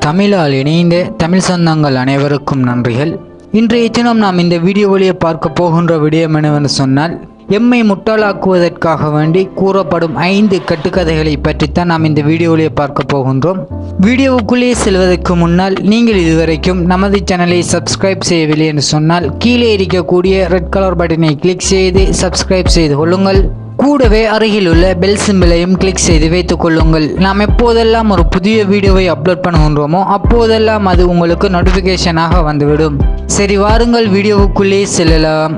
தமிழால் இணைந்த தமிழ் சொந்தங்கள் அனைவருக்கும் நன்றிகள். இன்றைய தினம் நாம் இந்த வீடியோவிலேயே பார்க்க போகின்ற விடயம் என்னவென்று சொன்னால், எம்மை முட்டாளாக்குவதற்காக வேண்டி கூறப்படும் 5 கட்டுக்கதைகளை பற்றித்தான் நாம் இந்த வீடியோவிலேயே பார்க்க போகின்றோம். வீடியோவுக்குள்ளே செல்வதற்கு முன்னால் நீங்கள் இதுவரைக்கும் நமது சேனலை சப்ஸ்கிரைப் செய்யவில்லை என்று சொன்னால் கீழே இருக்கக்கூடிய ரெட் கலர் பட்டனை கிளிக் செய்து சப்ஸ்கிரைப் செய்து கொள்ளுங்கள். கூடவே அருகில் உள்ள பெல் சிம்பிளையும் கிளிக் செய்து வைத்துக் கொள்ளுங்கள். நாம் எப்போதெல்லாம் ஒரு புதிய வீடியோவை அப்லோட் பண்ணுகின்றோமோ அப்போதெல்லாம் அது உங்களுக்கு நோட்டிஃபிகேஷனாக வந்துவிடும். சரி, வாருங்கள் வீடியோவுக்குள்ளே செல்லலாம்.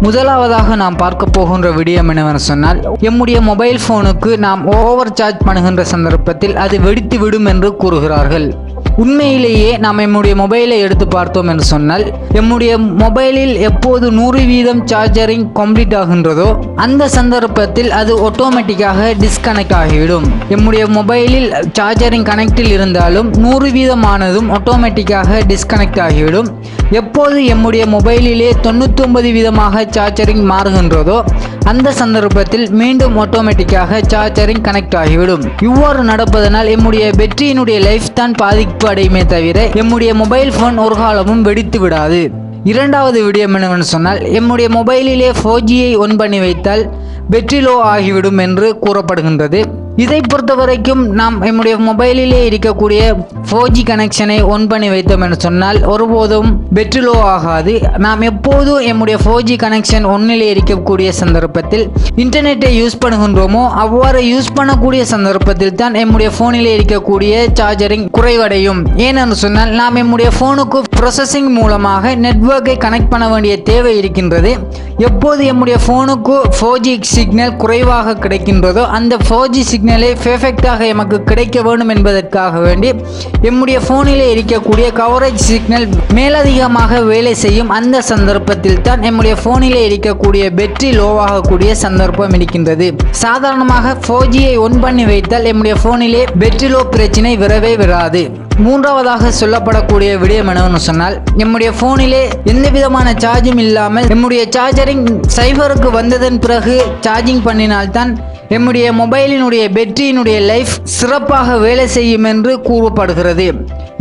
முதலாவதாக நாம் பார்க்க போகின்ற விடயம் என்னவென்று சொன்னால், எம்முடைய மொபைல் போனுக்கு நாம் ஓவர் சார்ஜ் பண்ணுகின்ற சந்தர்ப்பத்தில் அது வெடித்து விடும் என்று கூறுகிறார்கள். உண்மையிலேயே நாம் எம்முடைய மொபைலை எடுத்து பார்த்தோம் என்று சொன்னால், எம்முடைய மொபைலில் எப்போது 100% சார்ஜரிங் கம்ப்ளீட் ஆகின்றதோ அந்த சந்தர்ப்பத்தில் அது ஆட்டோமேட்டிக்காக டிஸ்கனெக்ட் ஆகிவிடும். எம்முடைய மொபைலில் சார்ஜரிங் கனெக்டில் இருந்தாலும் 100% ஆட்டோமேட்டிக்காக டிஸ்கனெக்ட் ஆகிவிடும். எப்போது எம்முடைய மொபைலிலே 99% சார்ஜரிங் மாறுகின்றதோ அந்த சந்தர்ப்பத்தில் மீண்டும் ஆட்டோமேட்டிக்காக சார்ஜரிங் கனெக்ட் ஆகிவிடும். இவ்வாறு நடப்பதனால் எம்முடைய பேட்டரியினுடைய லைஃப் தான் பாதிப்பு அடையுமே தவிர எம்முடைய மொபைல் போன் ஒரு காலமும் வெடித்து விடாது. இரண்டாவது விடயம் என்னவென்று சொன்னால், எம்முடைய மொபைலிலே 4Gயை ஒன் பண்ணி வைத்தால் பேட்டரி லோ ஆகிவிடும் என்று கூறப்படுகின்றது. இதை பொறுத்த வரைக்கும் நாம் எம்முடைய மொபைலிலே இருக்கக்கூடிய 4G கனெக்ஷனை ஒன் பண்ணி வைத்தோம் என்று சொன்னால் ஒருபோதும் பேட்டரி லோ ஆகாது. நாம் எப்போதும் எம்முடைய 4G கனெக்ஷன் ஒன்னிலே இருக்கக்கூடிய சந்தர்ப்பத்தில் இன்டர்நெட்டை யூஸ் பண்ணுகின்றோமோ அவ்வாறு யூஸ் பண்ணக்கூடிய சந்தர்ப்பத்தில் தான் எம்முடைய போனிலே இருக்கக்கூடிய சார்ஜரிங் குறைவடையும். ஏனென்று சொன்னால், நாம் எம்முடைய போனுக்கு ப்ராசஸிங் மூலமாக நெட்வொர்க்கை கனெக்ட் பண்ண வேண்டிய தேவை இருக்கின்றது. எப்போது எம்முடைய போனுக்கு 4G சிக்னல் குறைவாக கிடைக்கின்றதோ அந்த 4G சிக்னலை பெர்ஃபெக்டாக எமக்கு கிடைக்க வேண்டும் என்பதற்காக வேண்டி எம்முடைய போனிலே இருக்கக்கூடிய கவரேஜ் சிக்னல் மேலதிகமாக வேலை செய்யும். அந்த சந்தர்ப்பத்தில் தான் எம்முடைய போனிலே இருக்கக்கூடிய பேட்டரி லோவாகக்கூடிய சந்தர்ப்பம் இருக்கின்றது. சாதாரணமாக 4Gயை ஒன் பண்ணி வைத்தால் எம்முடைய போனிலே பேட்டரி லோ பிரச்சனை வரவே வராது. மூன்றாவதாக சொல்லப்படக்கூடிய விடயம் என்னவென்று சொன்னால், எம்முடைய போனிலே எந்த விதமான சார்ஜும் இல்லாமல் எம்முடைய சார்ஜரிங் சைபருக்கு வந்ததன் பிறகு சார்ஜிங் பண்ணினால்தான் எம்முடைய மொபைலினுடைய பேட்டரியினுடைய லைஃப் சிறப்பாக வேலை செய்யும் என்று கூறப்படுகிறது.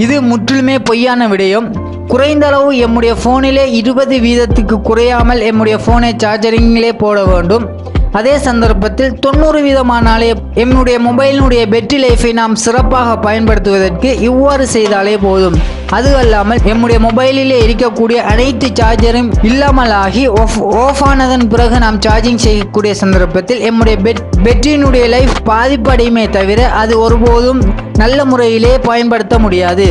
இது முற்றிலுமே பொய்யான விடயம். குறைந்த அளவு எம்முடைய போனிலே 20% குறையாமல் எம்முடைய போனை சார்ஜரிங்கிலே போட வேண்டும். அதே சந்தர்ப்பத்தில் 90% எம்முடைய மொபைலினுடைய பேட்டரி லைஃபை நாம் சிறப்பாக பயன்படுத்துவதற்கு இவ்வாறு செய்தாலே போதும். அது அல்லாமல் எம்முடைய மொபைலிலே இருக்கக்கூடிய அனைத்து சார்ஜரும் இல்லாமல் ஆகி ஆஃப் ஆனதன் பிறகு நாம் சார்ஜிங் செய்யக்கூடிய சந்தர்ப்பத்தில் எம்முடைய பேட்டரியினுடைய லைஃப் பாதிப்படையுமே தவிர அது ஒருபோதும் நல்ல முறையிலே பயன்படுத்த முடியாது.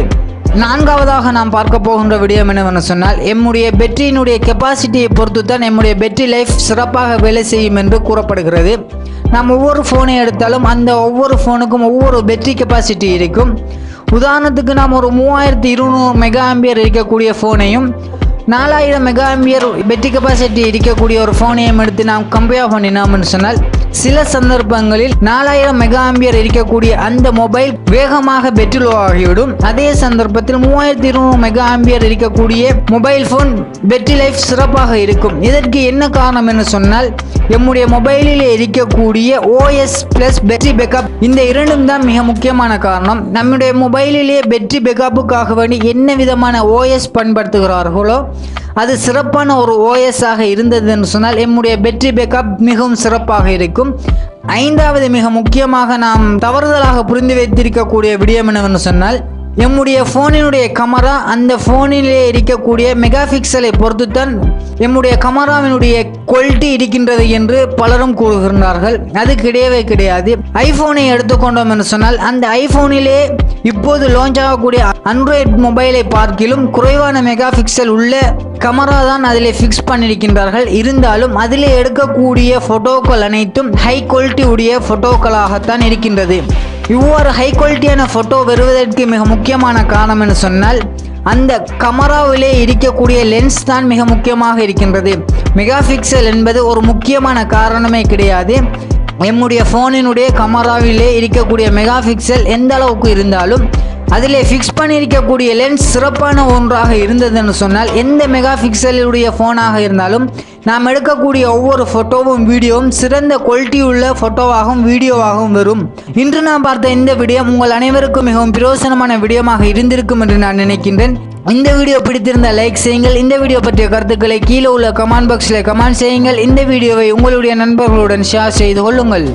நான்காவதாக நாம் பார்க்க போகின்ற விடயம் என்னவென்று சொன்னால், எம்முடைய பேட்டரியினுடைய கெப்பாசிட்டியை பொறுத்து தான் எம்முடைய பேட்டரி லைஃப் சிறப்பாக வேலை செய்யும் என்று கூறப்படுகிறது. நாம் ஒவ்வொரு ஃபோனை எடுத்தாலும் அந்த ஒவ்வொரு ஃபோனுக்கும் ஒவ்வொரு பேட்டரி கெப்பாசிட்டி இருக்கும். உதாரணத்துக்கு நாம் ஒரு 3200 மெகா-ஆம்பியர் இருக்கக்கூடிய ஃபோனையும் 4000 மெகா-ஆம்பியர் பேட்டரி கெப்பாசிட்டி இருக்கக்கூடிய ஒரு ஃபோனையும் எடுத்து நாம் கம்பேர் பண்ணினோம்னு சொன்னால் சில சந்தர்ப்பங்களில் 4000 மெகா-ஆம்பியர் இருக்கக்கூடிய அந்த மொபைல் வேகமாக பேட்டரி லோ ஆகிவிடும். அதே சந்தர்ப்பத்தில் 3200 மெகா-ஆம்பியர் இருக்கக்கூடிய மொபைல் போன் பேட்டரி லைஃப் சிறப்பாக இருக்கும். இதற்கு என்ன காரணம் என்று சொன்னால், எம்முடைய மொபைலிலே இருக்கக்கூடிய OS பிளஸ் பேட்டரி பேக்கப் இந்த இரண்டும் தான் மிக முக்கியமான காரணம். நம்முடைய மொபைலிலே பேட்டரி பேக்கப்புக்காக வேண்டி என்ன விதமான OS பயன்படுத்துகிறார்களோ அது சிறப்பான ஒரு OS ஆக இருந்தது என்று சொன்னால் எம்முடைய பேட்டரி பேக்கப் மிகவும் சிறப்பாக இருக்கும். ஐந்தாவது மிக முக்கியமாக நாம் தவறுதலாக புரிந்து வைத்திருக்கக்கூடிய விடயம் என்னவென்று சொன்னால், எம்முடைய போனினுடைய கேமரா அந்த போனிலே இருக்கக்கூடிய மெகா பிக்சலை பொறுத்துத்தான் எம்முடைய கேமராவினுடைய குவாலிட்டி இருக்கின்றது என்று பலரும் கூறுகின்றார்கள். அது கிடையவே கிடையாது. ஐபோனை எடுத்துக்கொண்டோம் என்று சொன்னால் அந்த ஐபோனிலே இப்போது லான்ச் ஆகக்கூடிய ஆண்ட்ராய்டு மொபைலை பார்க்கிலும் குறைவான மெகா பிக்சல் உள்ள கேமரா தான் அதிலே ஃபிக்ஸ் பண்ணியிருக்கின்றார்கள். இருந்தாலும் அதிலே எடுக்கக்கூடிய போட்டோக்கள் அனைத்தும் ஹை குவாலிட்டி உடைய போட்டோக்களாகத்தான் இருக்கின்றது. இவ்வாறு ஹை குவாலிட்டியான ஃபோட்டோ வருவதற்கு மிக முக்கியமான காரணம் என்று சொன்னால் அந்த கேமராவிலே இருக்கக்கூடிய லென்ஸ் தான் மிக முக்கியமாக இருக்கின்றது. மெகா பிக்சல் என்பது ஒரு முக்கியமான காரணமே கிடையாது. எம்முடைய ஃபோனினுடைய கேமராவிலே இருக்கக்கூடிய மெகா பிக்சல் எந்த அளவுக்கு இருந்தாலும் அதிலே ஃபிக்ஸ் பண்ணியிருக்கக்கூடிய லென்ஸ் சிறப்பான ஒன்றாக இருந்ததுன்னு சொன்னால் எந்த மெகா பிக்சலுடைய ஃபோனாக இருந்தாலும் நாம் எடுக்கக்கூடிய ஒவ்வொரு ஃபோட்டோவும் வீடியோவும் சிறந்த குவாலிட்டி உள்ள ஃபோட்டோவாகவும் வீடியோவாகவும் வரும். இன்று நாம் பார்த்த இந்த வீடியோ உங்கள் அனைவருக்கும் மிகவும் பிரயோசனமான வீடியோமாக இருந்திருக்கும் என்று நான் நினைக்கின்றேன். இந்த வீடியோ பிடித்திருந்தால் லைக் செய்யுங்கள். இந்த வீடியோ பற்றிய கருத்துக்களை கீழே உள்ள கமெண்ட் பாக்ஸில் கமெண்ட் செய்யுங்கள். இந்த வீடியோவை உங்களுடைய நண்பர்களுடன் ஷேர் செய்து கொள்ளுங்கள்.